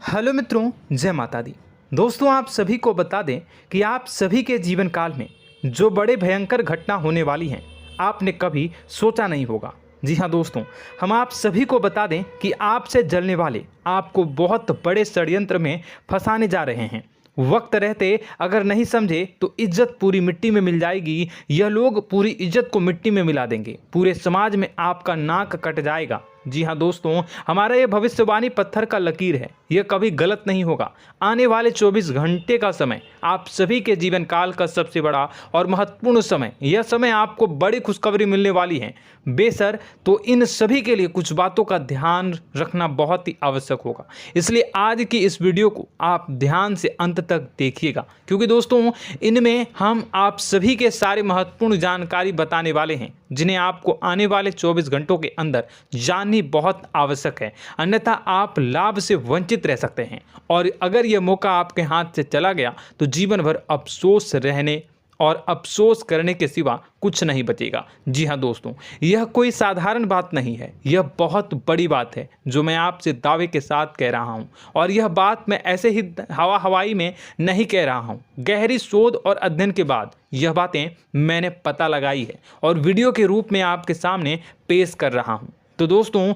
Hello मित्रों, जय माता दी। दोस्तों, आप सभी को बता दें कि आप सभी के जीवन काल में जो बड़े भयंकर घटना होने वाली हैं, आपने कभी सोचा नहीं होगा। जी हाँ दोस्तों, हम आप सभी को बता दें कि आपसे जलने वाले आपको बहुत बड़े षड्यंत्र में फंसाने जा रहे हैं। वक्त रहते अगर नहीं समझे तो इज्जत पूरी मिट्टी में मिल जाएगी। यह लोग पूरी इज्जत को मिट्टी में मिला देंगे। पूरे समाज में आपका नाक कट जाएगा। जी हाँ दोस्तों, हमारा ये भविष्यवाणी पत्थर का लकीर है, यह कभी गलत नहीं होगा। आने वाले 24 घंटे का समय आप सभी के जीवन काल का सबसे बड़ा और महत्वपूर्ण समय। यह समय आपको बड़ी खुशखबरी मिलने वाली है बेसर, तो इन सभी के लिए कुछ बातों का ध्यान रखना बहुत ही आवश्यक होगा। इसलिए आज की इस वीडियो को आप ध्यान से अंत तक देखिएगा, क्योंकि दोस्तों इनमें हम आप सभी के सारे महत्वपूर्ण जानकारी बताने वाले हैं, जिन्हें आपको आने वाले 24 घंटों के अंदर जाननी बहुत आवश्यक है। अन्यथा आप लाभ से वंचित रह सकते हैं, और अगर यह मौका आपके हाथ से चला गया तो जीवन भर अफसोस रहने और अफसोस करने के सिवा कुछ नहीं बचेगा। जी हाँ दोस्तों, यह कोई साधारण बात नहीं है, यह बहुत बड़ी बात है जो मैं आपसे दावे के साथ कह रहा हूँ। और यह बात मैं ऐसे ही हवाई में नहीं कह रहा हूँ। गहरी शोध और अध्ययन के बाद यह बातें मैंने पता लगाई है और वीडियो के रूप में आपके सामने पेश कर रहा हूँ। तो दोस्तों,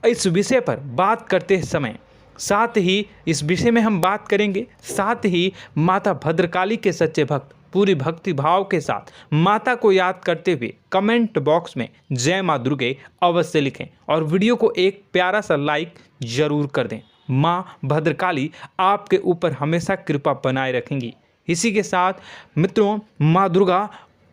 इस विषय पर बात करते समय साथ ही इस विषय में हम बात करेंगे, साथ ही माता भद्रकाली के सच्चे भक्त पूरी भक्ति भाव के साथ माता को याद करते हुए कमेंट बॉक्स में जय माँ दुर्गे अवश्य लिखें और वीडियो को एक प्यारा सा लाइक जरूर कर दें। माँ भद्रकाली आपके ऊपर हमेशा कृपा बनाए रखेंगी। इसी के साथ मित्रों, माँ दुर्गा,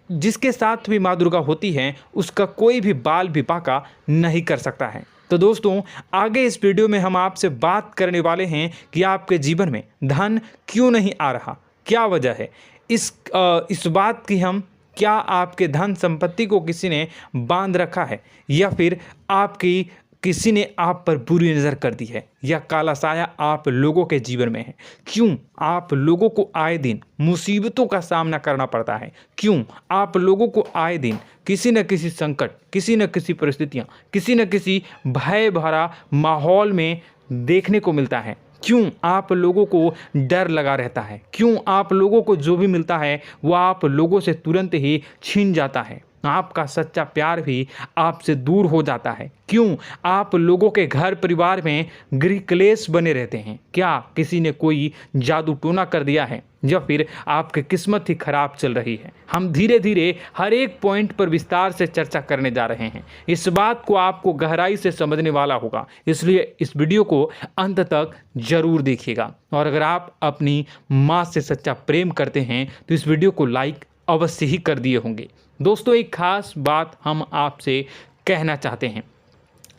जिसके साथ भी माँ दुर्गा होती हैं, उसका कोई भी बाल भी बांका नहीं कर सकता है। तो दोस्तों, आगे इस वीडियो में हम आपसे बात करने वाले हैं कि आपके जीवन में धन क्यों नहीं आ रहा, क्या वजह है इस बात की। हम क्या आपके धन संपत्ति को किसी ने बांध रखा है, या फिर आपकी किसी ने आप पर बुरी नज़र कर दी है, या काला साया आप लोगों के जीवन में है। क्यों आप लोगों को आए दिन मुसीबतों का सामना करना पड़ता है, क्यों आप लोगों को आए दिन किसी न किसी संकट, किसी न किसी परिस्थितियाँ, किसी न किसी भय भरा माहौल में देखने को मिलता है, क्यों आप लोगों को डर लगा रहता है, क्यों आप लोगों को जो भी मिलता है वो आप लोगों से तुरंत ही छीन जाता है, आपका सच्चा प्यार भी आपसे दूर हो जाता है, क्यों आप लोगों के घर परिवार में गृह क्लेश बने रहते हैं। क्या किसी ने कोई जादू टोना कर दिया है, या फिर आपकी किस्मत ही खराब चल रही है। हम धीरे धीरे हर एक पॉइंट पर विस्तार से चर्चा करने जा रहे हैं। इस बात को आपको गहराई से समझने वाला होगा, इसलिए इस वीडियो को अंत तक जरूर देखिएगा। और अगर आप अपनी माँ से सच्चा प्रेम करते हैं तो इस वीडियो को लाइक अवश्य ही कर दिए होंगे। दोस्तों, एक खास बात हम आपसे कहना चाहते हैं।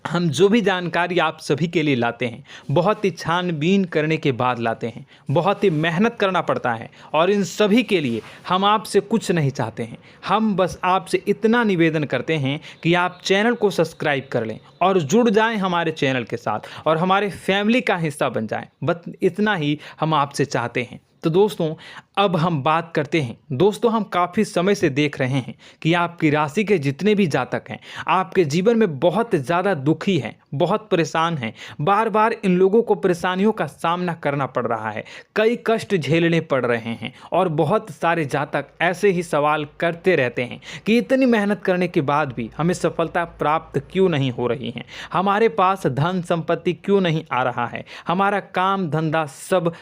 हम जो भी जानकारी आप सभी के लिए लाते हैं, बहुत ही छानबीन करने के बाद लाते हैं, बहुत ही मेहनत करना पड़ता है, और इन सभी के लिए हम आपसे कुछ नहीं चाहते हैं। हम बस आपसे इतना निवेदन करते हैं कि आप चैनल को सब्सक्राइब कर लें और जुड़ जाएं हमारे चैनल के साथ और हमारे फैमिली का हिस्सा बन जाएं। बस इतना ही हम आपसे चाहते हैं। तो दोस्तों, अब हम बात करते हैं। दोस्तों, हम काफ़ी समय से देख रहे हैं कि आपकी राशि के जितने भी जातक हैं, आपके जीवन में बहुत ज़्यादा दुखी हैं, बहुत परेशान हैं। बार बार इन लोगों को परेशानियों का सामना करना पड़ रहा है, कई कष्ट झेलने पड़ रहे हैं, और बहुत सारे जातक ऐसे ही सवाल करते रहते हैं कि इतनी मेहनत करने के बाद भी हमें सफलता प्राप्त क्यों नहीं हो रही है, हमारे पास धन संपत्ति क्यों नहीं आ रहा है, हमारा काम धंधा सब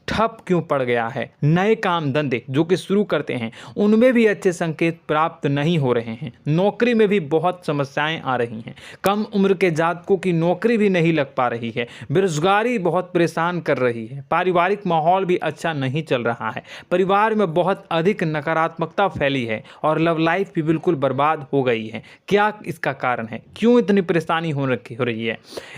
ठप क्यों पड़ गया है, नए काम धंधे जो कि शुरू करते हैं उनमें भी अच्छे संकेत प्राप्त नहीं हो रहे हैं, नौकरी में भी बहुत समस्याएं आ रही हैं, कम उम्र के जातकों की नौकरी भी नहीं लग पा रही है, बेरोजगारी बहुत परेशान कर रही है, पारिवारिक माहौल भी अच्छा नहीं चल रहा है, परिवार में बहुत अधिक नकारात्मकता फैली है, और लव लाइफ भी बिल्कुल बर्बाद हो गई है। क्या इसका कारण है, क्यों इतनी परेशानी हो रही है?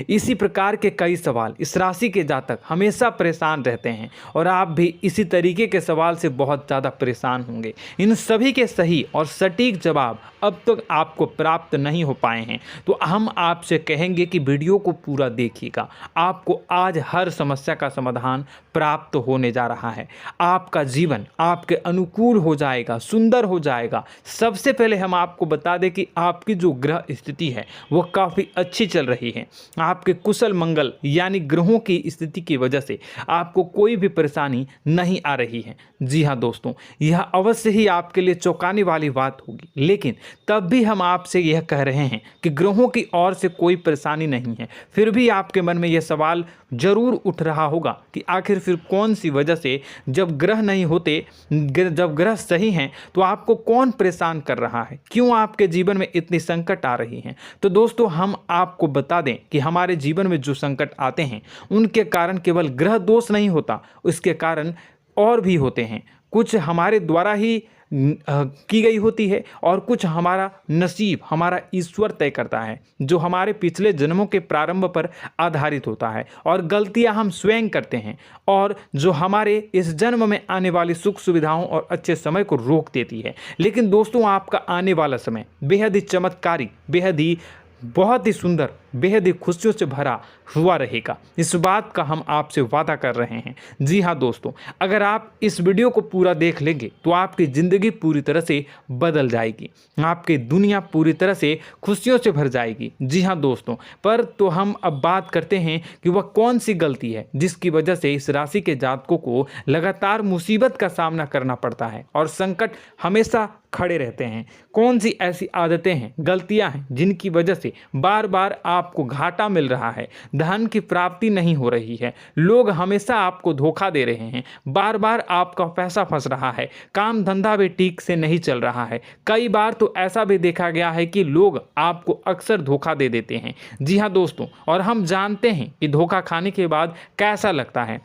इसी प्रकार के कई सवाल इस राशि के जातक हमेशा परेशान रहते हैं, और आप भी इसी तरीके के सवाल से बहुत ज़्यादा परेशान होंगे। इन सभी के सही और सटीक जवाब अब तक आपको प्राप्त नहीं हो पाए हैं, तो हम आपसे कहेंगे कि वीडियो को पूरा देखिएगा। आपको आज हर समस्या का समाधान प्राप्त होने जा रहा है। आपका जीवन आपके अनुकूल हो जाएगा, सुंदर हो जाएगा। सबसे पहले हम आपको बता दें कि आपकी जो ग्रह स्थिति है वो काफ़ी अच्छी चल रही है। आपके कुशल मंगल यानी ग्रहों की स्थिति की वजह से आपको कोई भी परेशानी नहीं आ रही है। जी हाँ दोस्तों, यह अवश्य ही आपके लिए चौंकाने वाली बात होगी, लेकिन तब भी हम आपसे यह कह रहे हैं कि ग्रहों की ओर से कोई परेशानी नहीं है। फिर भी आपके मन में यह सवाल जरूर उठ रहा होगा कि आखिर फिर कौन सी वजह से, जब ग्रह नहीं होते, जब ग्रह सही हैं, तो आपको कौन परेशान कर रहा है, क्यों आपके जीवन में इतनी संकट आ रही हैं। तो दोस्तों, हम आपको बता दें कि हमारे जीवन में जो संकट आते हैं उनके कारण केवल ग्रह दोष नहीं होता, उसके कारण और भी होते हैं। कुछ हमारे द्वारा ही की गई होती है और कुछ हमारा नसीब, हमारा ईश्वर तय करता है, जो हमारे पिछले जन्मों के प्रारंभ पर आधारित होता है। और गलतियां हम स्वयं करते हैं और जो हमारे इस जन्म में आने वाली सुख सुविधाओं और अच्छे समय को रोक देती है। लेकिन दोस्तों, आपका आने वाला समय बेहद ही चमत्कारी, बेहद ही बहुत ही सुंदर, बेहद ही खुशियों से भरा हुआ रहेगा। इस बात का हम आपसे वादा कर रहे हैं। जी हाँ दोस्तों, अगर आप इस वीडियो को पूरा देख लेंगे तो आपकी ज़िंदगी पूरी तरह से बदल जाएगी, आपकी दुनिया पूरी तरह से खुशियों से भर जाएगी। जी हाँ दोस्तों, पर तो हम अब बात करते हैं कि वह कौन सी गलती है जिसकी वजह से इस राशि के जातकों को लगातार मुसीबत का सामना करना पड़ता है और संकट हमेशा खड़े रहते हैं। कौन सी ऐसी आदतें हैं, गलतियां हैं जिनकी वजह से बार बार आपको घाटा मिल रहा है, धन की प्राप्ति नहीं हो रही है, लोग हमेशा आपको धोखा दे रहे हैं, बार बार आपका पैसा फंस रहा है, काम धंधा भी ठीक से नहीं चल रहा है। कई बार तो ऐसा भी देखा गया है कि लोग आपको अक्सर धोखा दे देते हैं। जी हाँ दोस्तों, और हम जानते हैं कि धोखा खाने के बाद कैसा लगता है।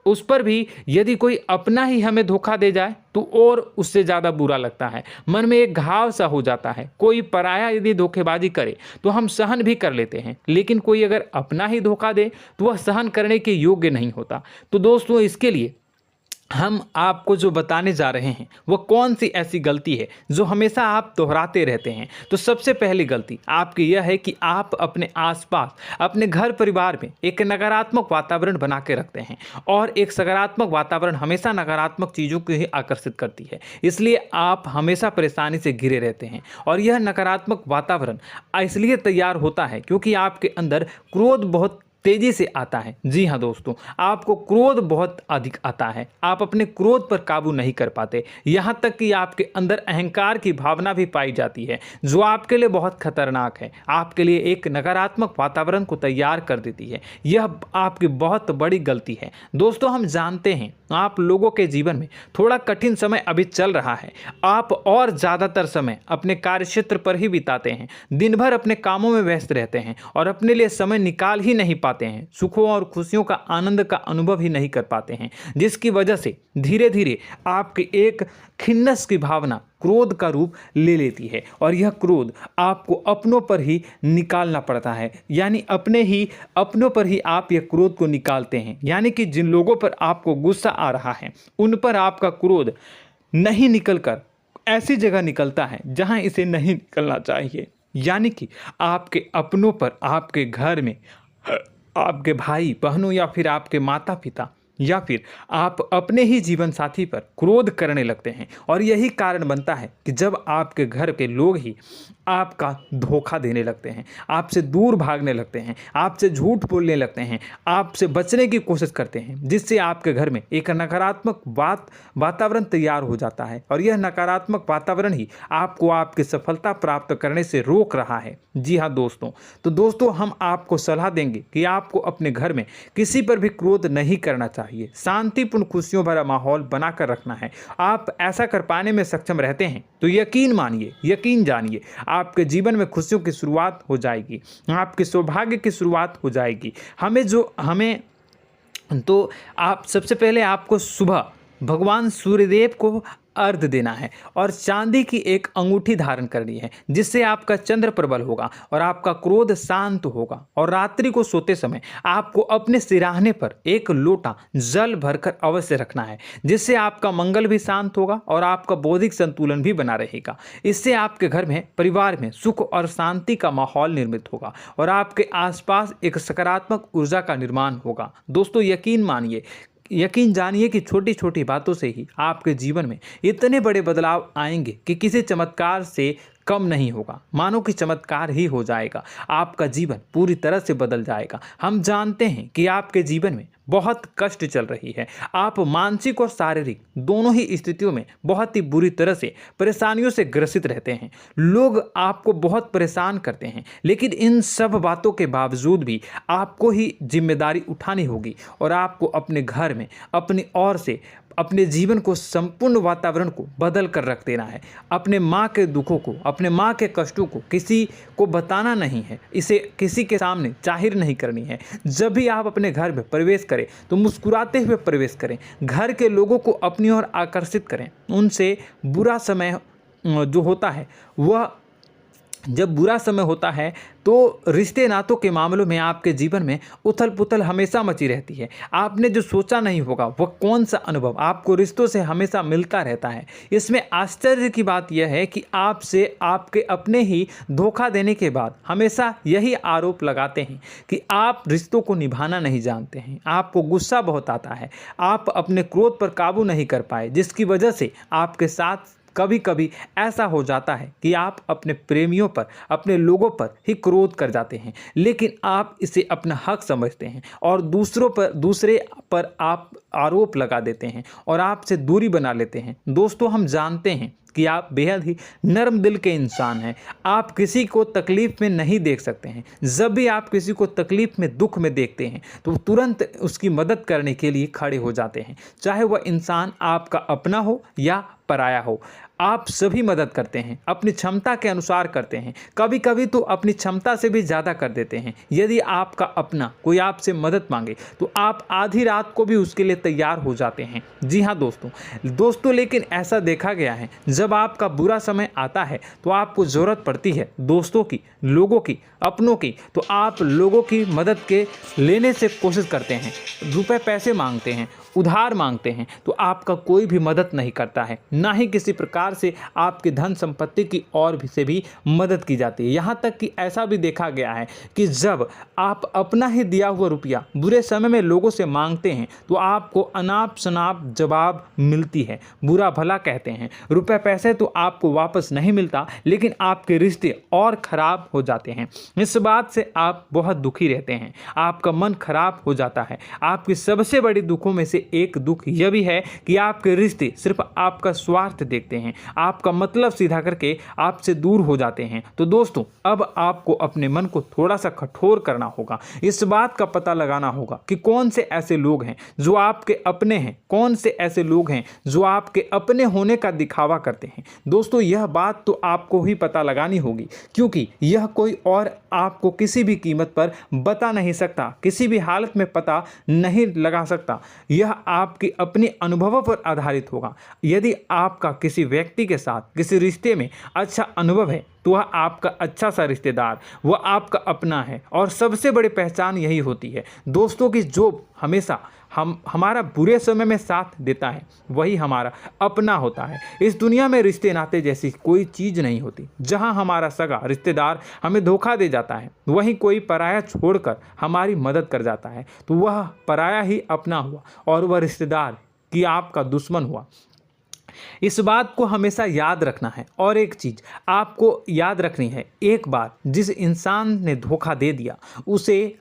उस पर भी यदि कोई अपना ही हमें धोखा दे जाए तो और उससे ज़्यादा बुरा लगता है, मन में एक घाव सा हो जाता है। कोई पराया यदि धोखेबाजी करे तो हम सहन भी कर लेते हैं, लेकिन कोई अगर अपना ही धोखा दे तो वह सहन करने के योग्य नहीं होता। तो दोस्तों, इसके लिए हम आपको जो बताने जा रहे हैं वो कौन सी ऐसी गलती है जो हमेशा आप दोहराते रहते हैं। तो सबसे पहली गलती आपकी यह है कि आप अपने आसपास, अपने घर परिवार में एक नकारात्मक वातावरण बना के रखते हैं, और एक सकारात्मक वातावरण हमेशा नकारात्मक चीज़ों को ही आकर्षित करती है। इसलिए आप हमेशा परेशानी से घिरे रहते हैं, और यह नकारात्मक वातावरण इसलिए तैयार होता है क्योंकि आपके अंदर क्रोध बहुत तेजी से आता है। जी हाँ दोस्तों, आपको क्रोध बहुत अधिक आता है, आप अपने क्रोध पर काबू नहीं कर पाते, यहाँ तक कि आपके अंदर अहंकार की भावना भी पाई जाती है, जो आपके लिए बहुत खतरनाक है, आपके लिए एक नकारात्मक वातावरण को तैयार कर देती है। यह आपकी बहुत बड़ी गलती है। दोस्तों, हम जानते हैं आप लोगों के जीवन में थोड़ा कठिन समय अभी चल रहा है। आप और ज़्यादातर समय अपने कार्यक्षेत्र पर ही बिताते हैं, दिन भर अपने कामों में व्यस्त रहते हैं और अपने लिए समय निकाल ही नहीं पाते हैं, सुखों और खुशियों का आनंद का अनुभव ही नहीं कर पाते हैं, जिसकी वजह से धीरे धीरे आपकी एक खिन्नस की भावना क्रोध का रूप ले लेती है, और यह क्रोध आपको अपनों पर ही निकालना पड़ता है। यानी अपनों पर ही आप यह क्रोध को निकालते हैं। यानी कि जिन लोगों पर आपको गुस्सा आ रहा है उन पर आपका क्रोध नहीं निकलकर ऐसी जगह निकलता है जहां इसे नहीं निकलना चाहिए। यानी कि आपके अपनों पर, आपके घर में, आपके भाई बहनों या फिर आपके माता पिता या फिर आप अपने ही जीवन साथी पर क्रोध करने लगते हैं, और यही कारण बनता है कि जब आपके घर के लोग ही आपका धोखा देने लगते हैं, आपसे दूर भागने लगते हैं, आपसे झूठ बोलने लगते हैं, आपसे बचने की कोशिश करते हैं, जिससे आपके घर में एक नकारात्मक वातावरण तैयार हो जाता है, और यह नकारात्मक वातावरण ही आपको आपकी सफलता प्राप्त करने से रोक रहा है। जी हाँ दोस्तों, तो दोस्तों, हम आपको सलाह देंगे कि आपको अपने घर में किसी पर भी क्रोध नहीं करना चाहिए, शांतिपूर्ण खुशियों भरा माहौल बनाकर रखना है। आप ऐसा कर पाने में सक्षम रहते हैं तो यकीन मानिए, यकीन जानिए, आपके जीवन में खुशियों की शुरुआत हो जाएगी, आपके सौभाग्य की शुरुआत हो जाएगी। आप सबसे पहले आपको सुबह भगवान सूर्यदेव को अर्घ्य देना है और चांदी की एक अंगूठी धारण करनी है, जिससे आपका चंद्र प्रबल होगा और आपका क्रोध शांत होगा। और रात्रि को सोते समय आपको अपने सिरहाने पर एक लोटा जल भरकर अवश्य रखना है, जिससे आपका मंगल भी शांत होगा और आपका बौद्धिक संतुलन भी बना रहेगा। इससे आपके घर में, परिवार में सुख और शांति का माहौल निर्मित होगा और आपके आसपास एक सकारात्मक ऊर्जा का निर्माण होगा। दोस्तों, यकीन जानिए कि छोटी छोटी बातों से ही आपके जीवन में इतने बड़े बदलाव आएंगे कि किसी चमत्कार से कम नहीं होगा। मानो कि चमत्कार ही हो जाएगा, आपका जीवन पूरी तरह से बदल जाएगा। हम जानते हैं कि आपके जीवन में बहुत कष्ट चल रही है, आप मानसिक और शारीरिक दोनों ही स्थितियों में बहुत ही बुरी तरह से परेशानियों से ग्रसित रहते हैं। लोग आपको बहुत परेशान करते हैं, लेकिन इन सब बातों के बावजूद भी आपको ही जिम्मेदारी उठानी होगी और आपको अपने घर में अपनी ओर से अपने जीवन को, संपूर्ण वातावरण को बदल कर रख देना है। अपने माँ के दुखों को, अपने माँ के कष्टों को किसी को बताना नहीं है, इसे किसी के सामने जाहिर नहीं करनी है। जब भी आप अपने घर में प्रवेश करें तो मुस्कुराते हुए प्रवेश करें, घर के लोगों को अपनी ओर आकर्षित करें। उनसे बुरा समय जो होता है वह जब बुरा समय होता है तो रिश्ते नातों के मामलों में आपके जीवन में उथल पुथल हमेशा मची रहती है। आपने जो सोचा नहीं होगा वह कौन सा अनुभव आपको रिश्तों से हमेशा मिलता रहता है। इसमें आश्चर्य की बात यह है कि आपसे आपके अपने ही धोखा देने के बाद हमेशा यही आरोप लगाते हैं कि आप रिश्तों को निभाना नहीं जानते हैं, आपको गुस्सा बहुत आता है, आप अपने क्रोध पर काबू नहीं कर पाए, जिसकी वजह से आपके साथ कभी कभी ऐसा हो जाता है कि आप अपने प्रेमियों पर, अपने लोगों पर ही क्रोध कर जाते हैं, लेकिन आप इसे अपना हक समझते हैं और दूसरे पर आप आरोप लगा देते हैं और आपसे दूरी बना लेते हैं। दोस्तों, हम जानते हैं कि आप बेहद ही नर्म दिल के इंसान हैं। आप किसी को तकलीफ में नहीं देख सकते हैं। जब भी आप किसी को तकलीफ में, दुख में देखते हैं तो तुरंत उसकी मदद करने के लिए खड़े हो जाते हैं, चाहे वह इंसान आपका अपना हो या पराया हो। आप सभी मदद करते हैं, अपनी क्षमता के अनुसार करते हैं, कभी कभी तो अपनी क्षमता से भी ज़्यादा कर देते हैं। यदि आपका अपना कोई आपसे मदद मांगे तो आप आधी रात को भी उसके लिए तैयार हो जाते हैं। जी हाँ दोस्तों, लेकिन ऐसा देखा गया है, जब आपका बुरा समय आता है तो आपको ज़रूरत पड़ती है दोस्तों की, लोगों की, अपनों की, तो आप लोगों की मदद के लेने से कोशिश करते हैं, रुपए पैसे मांगते हैं, उधार मांगते हैं, तो आपका कोई भी मदद नहीं करता है, ना ही किसी प्रकार से आपकी धन संपत्ति की और भी से भी मदद की जाती है। यहाँ तक कि ऐसा भी देखा गया है कि जब आप अपना ही दिया हुआ रुपया बुरे समय में लोगों से मांगते हैं तो आपको अनाप शनाप जवाब मिलती है, बुरा भला कहते हैं। रुपए पैसे तो आपको वापस नहीं मिलता, लेकिन आपके रिश्ते और खराब हो जाते हैं। इस बात से आप बहुत दुखी रहते हैं, आपका मन खराब हो जाता है। आपकी सबसे बड़ी दुखों में से एक दुख यह भी है कि आपके रिश्ते सिर्फ आपका स्वार्थ देखते हैं, आपका मतलब सीधा करके आपसे दूर हो जाते हैं। तो दोस्तों, अब आपको अपने मन को थोड़ा सा कठोर करना होगा, इस बात का पता लगाना होगा कि कौन से ऐसे लोग हैं जो आपके अपने हैं, कौन से ऐसे लोग हैं जो आपके अपने होने का दिखावा करते हैं। दोस्तों, यह बात तो आपको ही पता लगानी होगी, क्योंकि यह कोई और आपको किसी भी कीमत पर बता नहीं सकता, किसी भी हालत में पता नहीं लगा सकता। यह आपके अपने अनुभवों पर आधारित होगा। यदि आपका किसी व्यक्ति के साथ किसी रिश्ते में अच्छा अनुभव है तो वह आपका अच्छा सा रिश्तेदार, वह आपका अपना है। और सबसे बड़ी पहचान यही होती है दोस्तों की जो हमेशा हमारा बुरे समय में साथ देता है वही हमारा अपना होता है। इस दुनिया में रिश्ते नाते जैसी कोई चीज़ नहीं होती। जहां हमारा सगा रिश्तेदार हमें धोखा दे जाता है, वहीं कोई पराया छोड़कर हमारी मदद कर जाता है तो वह पराया ही अपना हुआ और वह रिश्तेदार की आपका दुश्मन हुआ। इस बात को हमेशा याद रखना है। और एक चीज़ आपको याद रखनी है, एक बार जिस इंसान ने धोखा दे दिया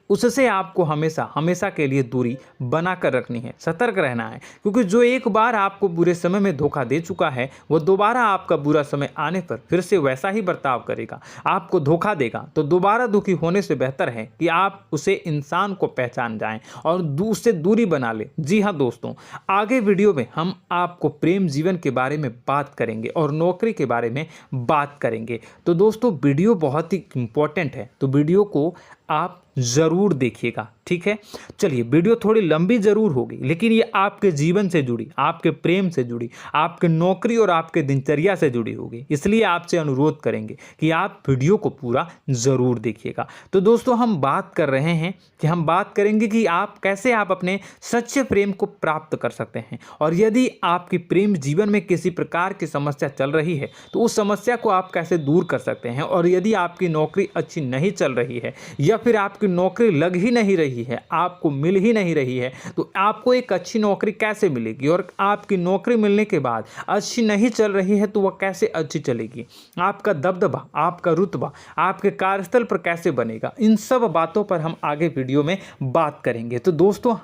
उससे आपको हमेशा हमेशा के लिए दूरी बना कर रखनी है, सतर्क रहना है। क्योंकि जो एक बार आपको बुरे समय में धोखा दे चुका है वह दोबारा आपका बुरा समय आने पर फिर से वैसा ही बर्ताव करेगा, आपको धोखा देगा। तो दोबारा दुखी होने से बेहतर है कि आप उसे इंसान को पहचान जाएं और उससे दूरी बना लें। जी हाँ दोस्तों, आगे वीडियो में हम आपको प्रेम जीवन के बारे में बात करेंगे और नौकरी के बारे में बात करेंगे। तो दोस्तों, वीडियो बहुत ही इम्पोर्टेंट है, तो वीडियो को आप ज़रूर देखिएगा, ठीक है। चलिए, वीडियो थोड़ी लंबी ज़रूर होगी, लेकिन ये आपके जीवन से जुड़ी, आपके प्रेम से जुड़ी, आपके नौकरी और आपके दिनचर्या से जुड़ी होगी, इसलिए आपसे अनुरोध करेंगे कि आप वीडियो को पूरा ज़रूर देखिएगा। तो दोस्तों, हम बात कर रहे हैं कि हम बात करेंगे कि आप कैसे आप अपने सच्चे प्रेम को प्राप्त कर सकते हैं, और यदि आपकी प्रेम जीवन में किसी प्रकार की समस्या चल रही है तो उस समस्या को आप कैसे दूर कर सकते हैं, और यदि आपकी नौकरी अच्छी नहीं चल रही है या फिर आपकी नौकरी लग ही नहीं रही है, आपको मिल ही नहीं रही है, तो आपको एक अच्छी नौकरी कैसे मिलेगी, और आपकी नौकरी मिलने के बाद अच्छी नहीं चल रही है तो वह कैसे अच्छी चलेगी, आपका दबदबा, आपका रुतबा आपके कार्यस्थल पर कैसे बनेगा, इन सब बातों पर हम आगे वीडियो में बात करेंगे। तो दोस्तों,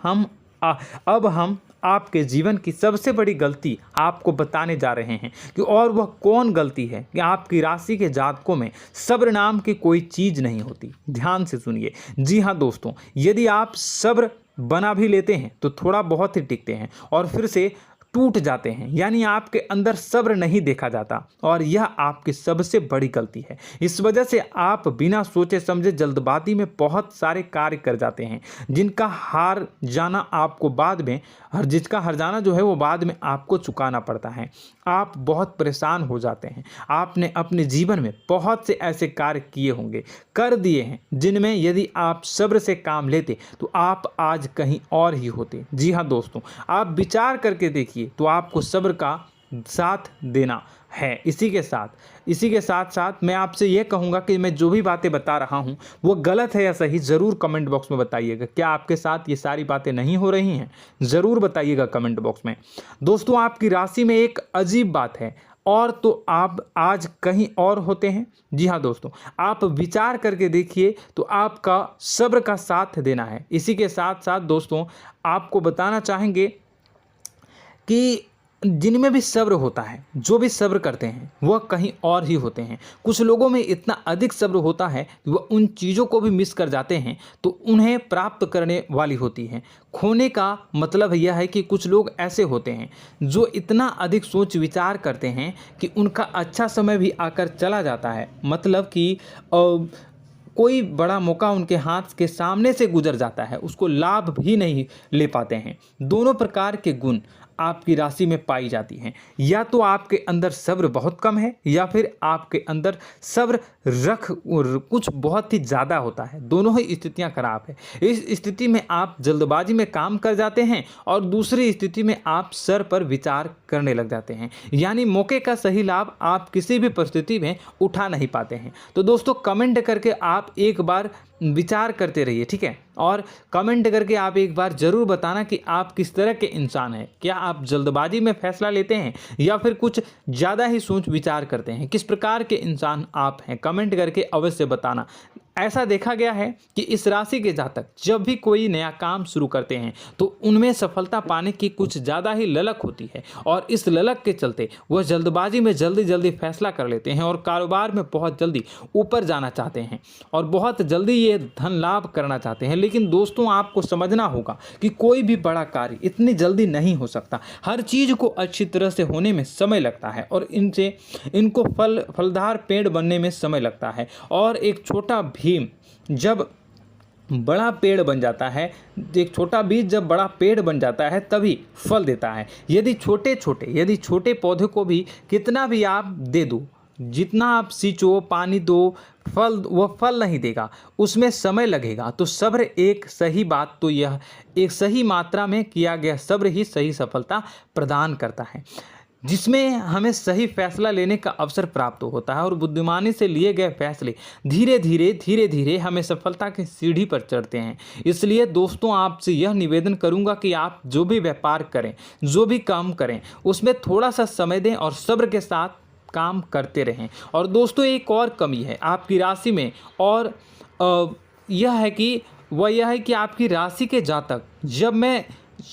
अब हम आपके जीवन की सबसे बड़ी गलती आपको बताने जा रहे हैं कि और वह कौन गलती है कि आपकी राशि के जातकों में सब्र नाम की कोई चीज़ नहीं होती। ध्यान से सुनिए। जी हाँ दोस्तों, यदि आप सब्र बना भी लेते हैं तो थोड़ा बहुत ही टिकते हैं और फिर से टूट जाते हैं, यानी आपके अंदर सब्र नहीं देखा जाता, और यह आपकी सबसे बड़ी गलती है। इस वजह से आप बिना सोचे समझे जल्दबाजी में बहुत सारे कार्य कर जाते हैं, जिनका हार जाना आपको बाद में जिसका हर जाना जो है वो बाद में आपको चुकाना पड़ता है। आप बहुत परेशान हो जाते हैं। आपने अपने जीवन में बहुत से ऐसे कार्य किए होंगे, कर दिए हैं, जिनमें यदि आप सब्र से काम लेते तो आप आज कहीं और ही होते। जी हाँ दोस्तों, आप विचार करके देखिए तो आपको सब्र का साथ देना है। इसी के साथ साथ मैं आपसे ये कहूँगा कि मैं जो भी बातें बता रहा हूँ वो गलत है या सही, ज़रूर कमेंट बॉक्स में बताइएगा। क्या आपके साथ ये सारी बातें नहीं हो रही हैं? ज़रूर बताइएगा कमेंट बॉक्स में। दोस्तों, आपकी राशि में एक अजीब बात है, और तो आप आज कहीं और होते हैं। जी हाँ दोस्तों, आप विचार करके देखिए तो आपका सब्र का साथ देना है। इसी के साथ साथ दोस्तों, आपको बताना चाहेंगे कि जिनमें भी सब्र होता है, जो भी सब्र करते हैं वह कहीं और ही होते हैं। कुछ लोगों में इतना अधिक सब्र होता है कि वह उन चीज़ों को भी मिस कर जाते हैं तो उन्हें प्राप्त करने वाली होती हैं। खोने का मतलब यह है कि कुछ लोग ऐसे होते हैं जो इतना अधिक सोच विचार करते हैं कि उनका अच्छा समय भी आकर चला जाता है, मतलब कि कोई बड़ा मौका उनके हाथ के सामने से गुजर जाता है, उसको लाभ भी नहीं ले पाते हैं। दोनों प्रकार के गुण आपकी राशि में पाई जाती हैं। या तो आपके अंदर सब्र बहुत कम है, या फिर आपके अंदर सब्र कुछ बहुत ही ज़्यादा होता है। दोनों ही स्थितियां खराब है। इस स्थिति में आप जल्दबाजी में काम कर जाते हैं, और दूसरी स्थिति में आप सर पर विचार करने लग जाते हैं, यानी मौके का सही लाभ आप किसी भी परिस्थिति में उठा नहीं पाते हैं। तो दोस्तों, कमेंट करके आप एक बार विचार करते रहिए, ठीक है, और कमेंट करके आप एक बार ज़रूर बताना कि आप किस तरह के इंसान हैं। क्या आप जल्दबाजी में फैसला लेते हैं या फिर कुछ ज़्यादा ही सोच विचार करते हैं? किस प्रकार के इंसान आप हैं? कमेंट करके अवश्य बताना। ऐसा देखा गया है कि इस राशि के जातक जब भी कोई नया काम शुरू करते हैं तो उनमें सफलता पाने की कुछ ज़्यादा ही ललक होती है, और इस ललक के चलते वह जल्दबाजी में जल्दी फैसला कर लेते हैं और कारोबार में बहुत जल्दी ऊपर जाना चाहते हैं और बहुत जल्दी ये धन लाभ करना चाहते हैं। लेकिन दोस्तों, आपको समझना होगा कि कोई भी बड़ा कार्य इतनी जल्दी नहीं हो सकता। हर चीज़ को अच्छी तरह से होने में समय लगता है, और इनको फलदार पेड़ बनने में समय लगता है। और एक छोटा भीम जब बड़ा पेड़ बन जाता है, एक छोटा बीज जब बड़ा पेड़ बन जाता है तभी फल देता है। यदि छोटे पौधे को भी कितना भी आप दे दो, जितना आप सींचो, पानी दो, वह फल नहीं देगा, उसमें समय लगेगा। तो सब्र एक सही बात, तो यह एक सही मात्रा में किया गया सब्र ही सही सफलता प्रदान करता है, जिसमें हमें सही फैसला लेने का अवसर प्राप्त होता है, और बुद्धिमानी से लिए गए फैसले धीरे धीरे हमें सफलता की सीढ़ी पर चढ़ते हैं। इसलिए दोस्तों, आपसे यह निवेदन करूंगा कि आप जो भी व्यापार करें, जो भी काम करें, उसमें थोड़ा सा समय दें और सब्र के साथ काम करते रहें। और दोस्तों, एक और कमी है आपकी राशि में, और यह है कि आपकी राशि के जातक जब मैं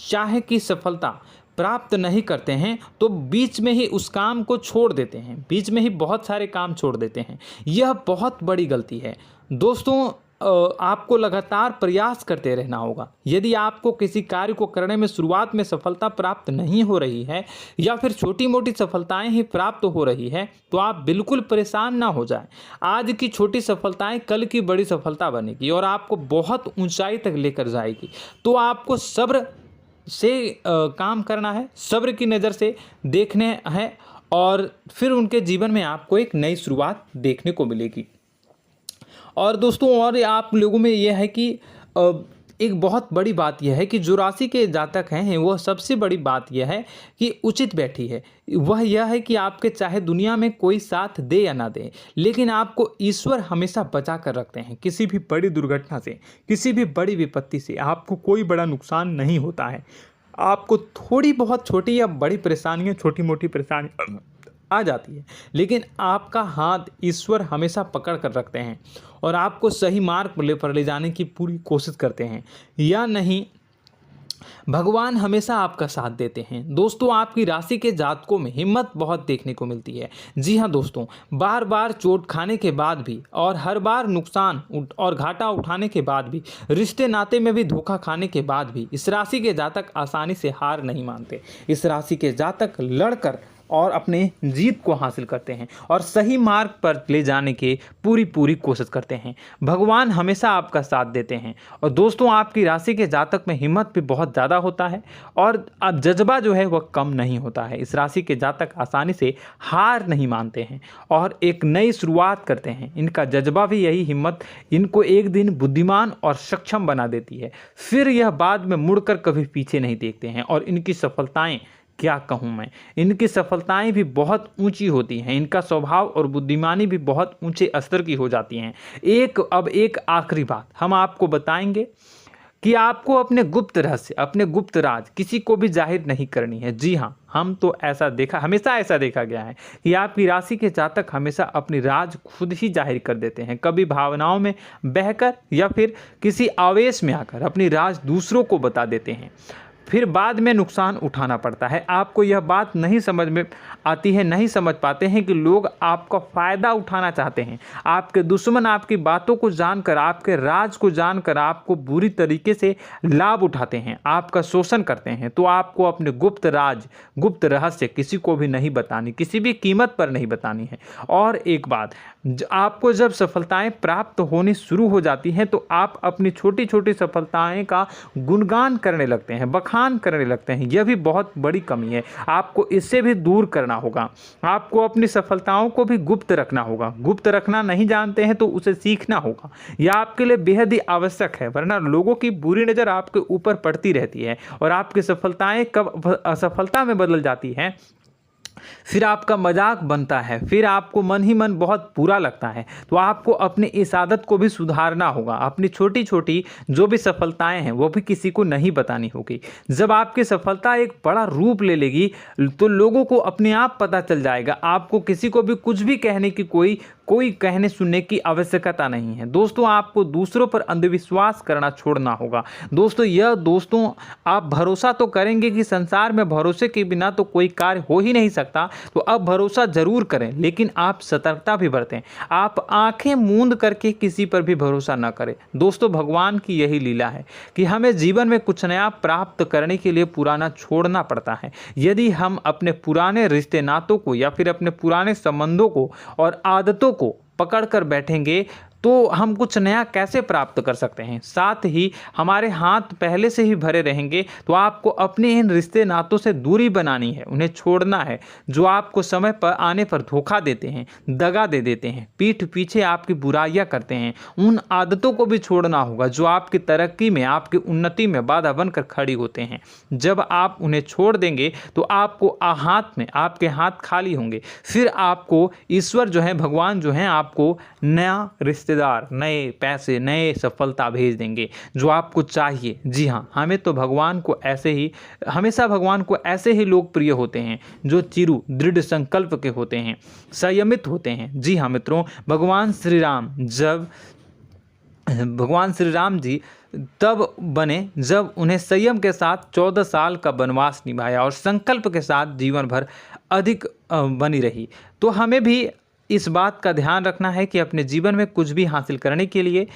चाहे कि सफलता प्राप्त नहीं करते हैं तो बीच में ही उस काम को छोड़ देते हैं, बीच में ही बहुत सारे काम छोड़ देते हैं। यह बहुत बड़ी गलती है दोस्तों। आपको लगातार प्रयास करते रहना होगा। यदि आपको किसी कार्य को करने में शुरुआत में सफलता प्राप्त नहीं हो रही है या फिर छोटी मोटी सफलताएं ही प्राप्त हो रही है तो आप बिल्कुल परेशान ना हो जाएं। आज की छोटी सफलताएं कल की बड़ी सफलता बनेगी और आपको बहुत ऊंचाई तक लेकर जाएगी। तो आपको सब्र से काम करना है, सब्र की नज़र से देखने हैं और फिर उनके जीवन में आपको एक नई शुरुआत देखने को मिलेगी। और दोस्तों और आप लोगों में यह है कि एक बहुत बड़ी बात यह है कि जो राशि के जातक हैं वह सबसे बड़ी बात यह है कि उचित बैठी है। वह यह है कि आपके चाहे दुनिया में कोई साथ दे या ना दे, लेकिन आपको ईश्वर हमेशा बचा कर रखते हैं। किसी भी बड़ी दुर्घटना से, किसी भी बड़ी विपत्ति से आपको कोई बड़ा नुकसान नहीं होता है। आपको थोड़ी बहुत छोटी या बड़ी परेशानियाँ, छोटी मोटी परेशानी आ जाती है, लेकिन आपका हाथ ईश्वर हमेशा पकड़ कर रखते हैं और आपको सही मार्ग पर ले जाने की पूरी कोशिश करते हैं। या नहीं, भगवान हमेशा आपका साथ देते हैं। दोस्तों आपकी राशि के जातकों में हिम्मत बहुत देखने को मिलती है। जी हाँ दोस्तों, बार बार चोट खाने के बाद भी और हर बार नुकसान और घाटा उठाने के बाद भी, रिश्ते नाते में भी धोखा खाने के बाद भी इस राशि के जातक आसानी से हार नहीं मानते। इस राशि के जातक लड़कर और अपने जीत को हासिल करते हैं और सही मार्ग पर ले जाने की पूरी कोशिश करते हैं। भगवान हमेशा आपका साथ देते हैं। और दोस्तों आपकी राशि के जातक में हिम्मत भी बहुत ज़्यादा होता है और अब जज्बा जो है वह कम नहीं होता है। इस राशि के जातक आसानी से हार नहीं मानते हैं और एक नई शुरुआत करते हैं। इनका जज्बा भी, यही हिम्मत इनको एक दिन बुद्धिमान और सक्षम बना देती है। फिर यह बाद में मुड़कर कभी पीछे नहीं देखते हैं और इनकी सफलताएं, क्या कहूँ मैं, इनकी सफलताएं भी बहुत ऊंची होती हैं। इनका स्वभाव और बुद्धिमानी भी बहुत ऊंचे स्तर की हो जाती हैं। अब एक आखिरी बात हम आपको बताएंगे कि आपको अपने गुप्त रहस्य, अपने गुप्त राज किसी को भी जाहिर नहीं करनी है। जी हाँ, हमेशा ऐसा देखा गया है कि आपकी राशि के जातक हमेशा अपनी राज खुद ही जाहिर कर देते हैं। कभी भावनाओं में बहकर या फिर किसी आवेश में आकर अपनी राज दूसरों को बता देते हैं, फिर बाद में नुकसान उठाना पड़ता है। आपको यह बात नहीं समझ में आती है, नहीं समझ पाते हैं कि लोग आपका फ़ायदा उठाना चाहते हैं। आपके दुश्मन आपकी बातों को जानकर, आपके राज को जानकर आपको बुरी तरीके से लाभ उठाते हैं, आपका शोषण करते हैं। तो आपको अपने गुप्त राज, गुप्त रहस्य किसी को भी नहीं बतानी, किसी भी कीमत पर नहीं बतानी है। और एक बात, आपको जब सफलताएं प्राप्त होनी शुरू हो जाती हैं तो आप अपनी छोटी छोटी सफलताएं का गुणगान करने लगते हैं, बखान करने लगते हैं। यह भी बहुत बड़ी कमी है, आपको इससे भी दूर करना होगा। आपको अपनी सफलताओं को भी गुप्त रखना होगा। गुप्त रखना नहीं जानते हैं तो उसे सीखना होगा। यह आपके लिए बेहद ही आवश्यक है, वरना लोगों की बुरी नज़र आपके ऊपर पड़ती रहती है और आपकी सफलताएं कब असफलता में बदल जाती हैं, फिर आपका मजाक बनता है, फिर आपको मन ही मन बहुत बुरा लगता है। तो आपको अपनी इस आदत को भी सुधारना होगा। अपनी छोटी छोटी जो भी सफलताएं हैं वो भी किसी को नहीं बतानी होगी। जब आपकी सफलता एक बड़ा रूप ले लेगी तो लोगों को अपने आप पता चल जाएगा। आपको किसी को भी कुछ भी कहने की कोई कहने सुनने की आवश्यकता नहीं है। दोस्तों आपको दूसरों पर अंधविश्वास करना छोड़ना होगा। दोस्तों आप भरोसा तो करेंगे कि संसार में भरोसे के बिना तो कोई कार्य हो ही नहीं सकता, तो अब भरोसा जरूर करें, लेकिन आप सतर्कता भी बरतें। आप आंखें मूंद करके किसी पर भी भरोसा न करें। दोस्तों भगवान की यही लीला है कि हमें जीवन में कुछ नया प्राप्त करने के लिए पुराना छोड़ना पड़ता है। यदि हम अपने पुराने रिश्ते नातों को या फिर अपने पुराने संबंधों को और आदतों को पकड़ कर बैठेंगे तो हम कुछ नया कैसे प्राप्त कर सकते हैं। साथ ही हमारे हाथ पहले से ही भरे रहेंगे। तो आपको अपने इन रिश्ते नातों से दूरी बनानी है, उन्हें छोड़ना है। जो आपको समय पर आने पर धोखा देते हैं, दगा दे देते हैं, पीठ पीछे आपकी बुराइयां करते हैं, उन आदतों को भी छोड़ना होगा जो आपकी तरक्की में, आपकी उन्नति में बाधा बनकर खड़ी होते हैं। जब आप उन्हें छोड़ देंगे तो आपके हाथ खाली होंगे। फिर आपको ईश्वर जो है, भगवान जो है, आपको नया रिश्तेदार, नए पैसे, नए सफलता भेज देंगे जो आपको चाहिए। जी हाँ, हमेशा भगवान को ऐसे ही लोग प्रिय होते हैं जो चिरु दृढ़ संकल्प के होते हैं, संयमित होते हैं। जी हाँ मित्रों, भगवान श्री राम जी तब बने जब उन्हें संयम के साथ 14 साल का वनवास निभाया और संकल्प के साथ जीवन भर अधिक बनी रही। तो हमें भी इस बात का ध्यान रखना है कि अपने जीवन में कुछ भी हासिल करने के लिए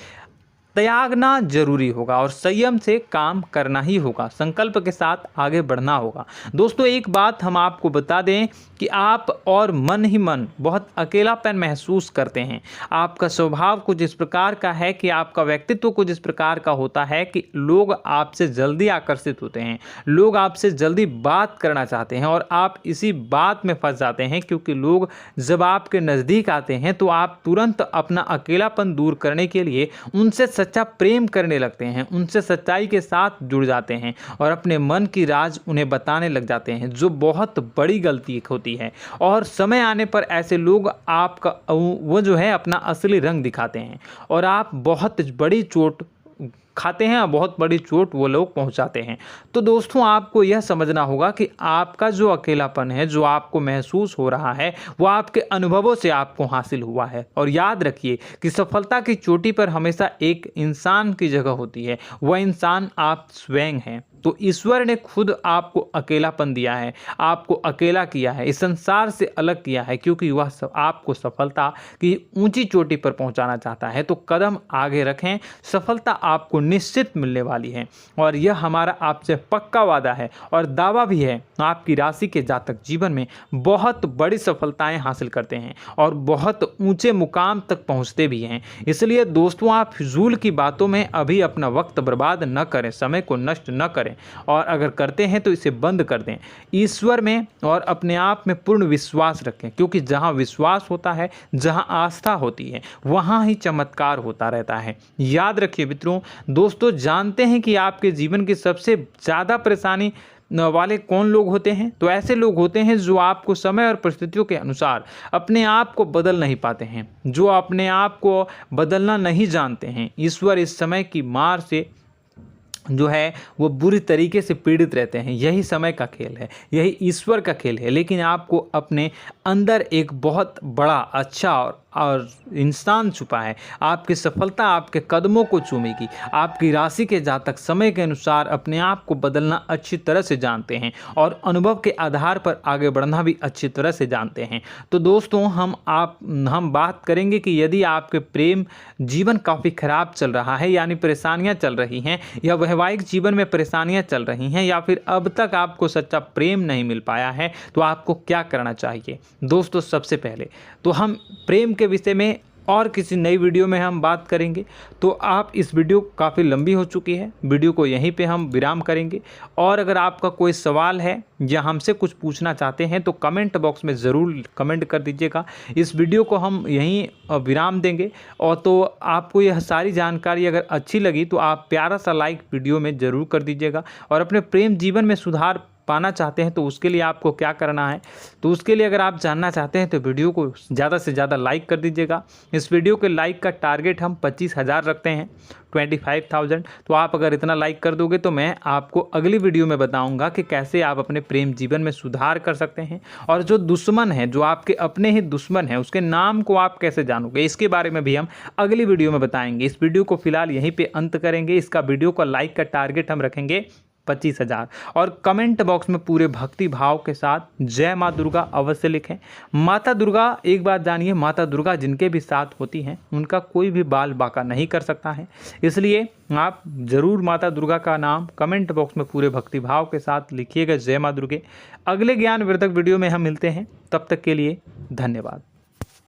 त्यागना जरूरी होगा और संयम से काम करना ही होगा, संकल्प के साथ आगे बढ़ना होगा। दोस्तों एक बात हम आपको बता दें कि आप और मन ही मन बहुत अकेलापन महसूस करते हैं। आपका स्वभाव कुछ इस प्रकार का है कि आपका व्यक्तित्व कुछ इस प्रकार का होता है कि लोग आपसे जल्दी आकर्षित होते हैं, लोग आपसे जल्दी बात करना चाहते हैं और आप इसी बात में फंस जाते हैं, क्योंकि लोग जब आपके नज़दीक आते हैं तो आप तुरंत अपना अकेलापन दूर करने के लिए उनसे सच्चा प्रेम करने लगते हैं, उनसे सच्चाई के साथ जुड़ जाते हैं और अपने मन की राज उन्हें बताने लग जाते हैं, जो बहुत बड़ी गलती होती है। और समय आने पर ऐसे लोग आपका वो जो है अपना असली रंग दिखाते हैं और आप बहुत बड़ी चोट खाते हैं, बहुत बड़ी चोट वो लोग पहुंचाते हैं। तो दोस्तों आपको यह समझना होगा कि आपका जो अकेलापन है, जो आपको महसूस हो रहा है, वो आपके अनुभवों से आपको हासिल हुआ है। और याद रखिए कि सफलता की चोटी पर हमेशा एक इंसान की जगह होती है, वह इंसान आप स्वयं हैं। तो ईश्वर ने खुद आपको अकेलापन दिया है, आपको अकेला किया है, इस संसार से अलग किया है, क्योंकि वह आपको सफलता की ऊंची चोटी पर पहुंचाना चाहता है। तो कदम आगे रखें, सफलता आपको निश्चित मिलने वाली है और यह हमारा आपसे पक्का वादा है और दावा भी है। आपकी राशि के जातक जीवन में बहुत बड़ी सफलताएं हासिल करते हैं और बहुत ऊंचे मुकाम तक पहुंचते भी हैं। इसलिए दोस्तों आप फिजूल की बातों में अभी अपना वक्त बर्बाद न करें, समय को नष्ट न करें और अगर करते हैं तो इसे बंद कर दें। ईश्वर में और अपने आप में पूर्ण विश्वास रखें, क्योंकि जहां विश्वास होता है, जहां आस्था होती है, वहां ही चमत्कार होता रहता है। याद रखिए मित्रों, दोस्तों जानते हैं कि आपके जीवन की सबसे ज़्यादा परेशानी वाले कौन लोग होते हैं? तो ऐसे लोग होते हैं जो आपको समय और परिस्थितियों के अनुसार अपने आप को बदल नहीं पाते हैं, जो अपने आप को बदलना नहीं जानते हैं। ईश्वर इस समय की मार से जो है वो बुरी तरीके से पीड़ित रहते हैं। यही समय का खेल है, यही ईश्वर का खेल है। लेकिन आपको अपने अंदर एक बहुत बड़ा अच्छा और इंसान छुपा है। आपकी सफलता आपके कदमों को चूमेगी। आपकी राशि के जातक समय के अनुसार अपने आप को बदलना अच्छी तरह से जानते हैं और अनुभव के आधार पर आगे बढ़ना भी अच्छी तरह से जानते हैं। तो दोस्तों हम बात करेंगे कि यदि आपके प्रेम जीवन काफ़ी खराब चल रहा है, यानी परेशानियां चल रही हैं, या वैवाहिक जीवन में परेशानियां चल रही हैं, या फिर अब तक आपको सच्चा प्रेम नहीं मिल पाया है, तो आपको क्या करना चाहिए। दोस्तों सबसे पहले तो हम प्रेम के विषय में और किसी नई वीडियो में हम बात करेंगे। तो आप इस वीडियो काफ़ी लंबी हो चुकी है, वीडियो को यहीं पे हम विराम करेंगे। और अगर आपका कोई सवाल है या हमसे कुछ पूछना चाहते हैं तो कमेंट बॉक्स में ज़रूर कमेंट कर दीजिएगा। इस वीडियो को हम यहीं विराम देंगे। और तो आपको यह सारी जानकारी अगर अच्छी लगी तो आप प्यारा सा लाइक वीडियो में ज़रूर कर दीजिएगा। और अपने प्रेम जीवन में सुधार पाना चाहते हैं तो उसके लिए आपको क्या करना है, तो उसके लिए अगर आप जानना चाहते हैं तो वीडियो को ज़्यादा से ज़्यादा लाइक कर दीजिएगा। इस वीडियो के लाइक का टारगेट हम 25,000 रखते हैं, 25,000। तो आप अगर इतना लाइक कर दोगे तो मैं आपको अगली वीडियो में बताऊंगा कि कैसे आप अपने प्रेम जीवन में सुधार कर सकते हैं। और जो दुश्मन है, जो आपके अपने ही दुश्मन है, उसके नाम को आप कैसे जानोगे, इसके बारे में भी हम अगली वीडियो में बताएंगे। इस वीडियो को फिलहाल यहीं पर अंत करेंगे। इसका वीडियो का लाइक का टारगेट हम रखेंगे 25,000। और कमेंट बॉक्स में पूरे भक्ति भाव के साथ जय माँ दुर्गा अवश्य लिखें। माता दुर्गा, एक बात जानिए, माता दुर्गा जिनके भी साथ होती हैं उनका कोई भी बाल बाका नहीं कर सकता है। इसलिए आप ज़रूर माता दुर्गा का नाम कमेंट बॉक्स में पूरे भक्ति भाव के साथ लिखिएगा, जय माँ दुर्गे। अगले ज्ञानवर्धक वीडियो में हम मिलते हैं, तब तक के लिए धन्यवाद।